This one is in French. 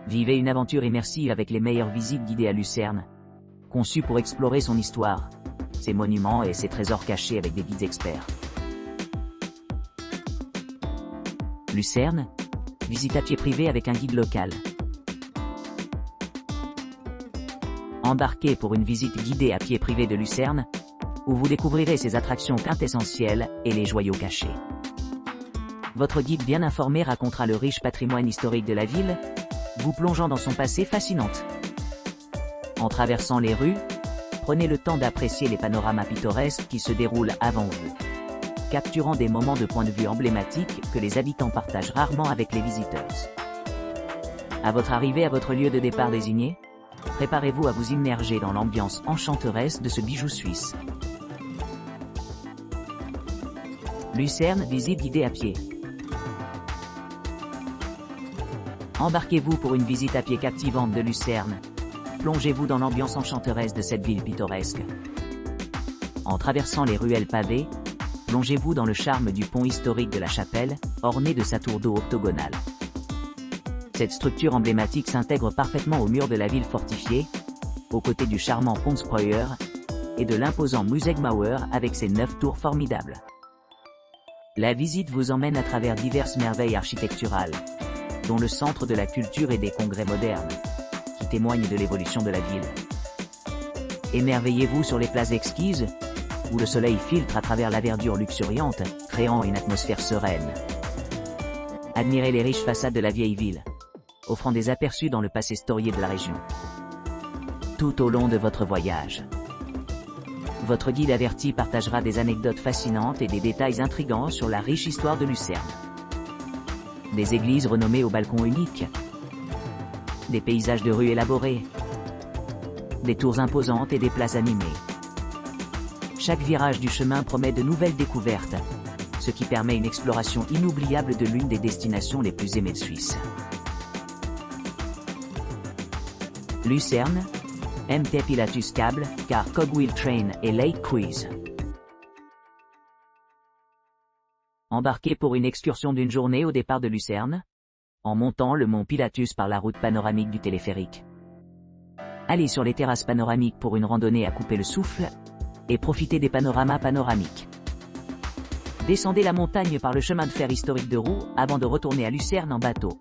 Vivez une aventure immersive avec les meilleures visites guidées à Lucerne, conçues pour explorer son histoire, ses monuments et ses trésors cachés avec des guides experts. Lucerne, visite à pied privé avec un guide local. Embarquez pour une visite guidée à pied privé de Lucerne, où vous découvrirez ses attractions quintessentielles et les joyaux cachés. Votre guide bien informé racontera le riche patrimoine historique de la ville, vous plongeant dans son passé fascinante. En traversant les rues, prenez le temps d'apprécier les panoramas pittoresques qui se déroulent avant vous, capturant des moments de point de vue emblématiques que les habitants partagent rarement avec les visiteurs. À votre arrivée à votre lieu de départ désigné, préparez-vous à vous immerger dans l'ambiance enchanteresse de ce bijou suisse. Lucerne, visite guidée à pied. Embarquez-vous pour une visite à pied captivante de Lucerne. Plongez-vous dans l'ambiance enchanteresse de cette ville pittoresque. En traversant les ruelles pavées, plongez-vous dans le charme du pont historique de la Chapelle, orné de sa tour d'eau octogonale. Cette structure emblématique s'intègre parfaitement au mur de la ville fortifiée, aux côtés du charmant Ponspreuer et de l'imposant Museumauer avec ses 9 tours formidables. La visite vous emmène à travers diverses merveilles architecturales, dont le centre de la culture et des congrès modernes, qui témoignent de l'évolution de la ville. Émerveillez-vous sur les places exquises, où le soleil filtre à travers la verdure luxuriante, créant une atmosphère sereine. Admirez les riches façades de la vieille ville, offrant des aperçus dans le passé storié de la région. Tout au long de votre voyage, votre guide averti partagera des anecdotes fascinantes et des détails intrigants sur la riche histoire de Lucerne. Des églises renommées aux balcons uniques, des paysages de rues élaborés, des tours imposantes et des places animées. Chaque virage du chemin promet de nouvelles découvertes, ce qui permet une exploration inoubliable de l'une des destinations les plus aimées de Suisse. Lucerne, MT Pilatus Cable, car Cogwheel Train et Lake Cruise. Embarquez pour une excursion d'une journée au départ de Lucerne, en montant le mont Pilatus par la route panoramique du téléphérique. Allez sur les terrasses panoramiques pour une randonnée à couper le souffle, et profitez des panoramas panoramiques. Descendez la montagne par le chemin de fer historique de Roux avant de retourner à Lucerne en bateau.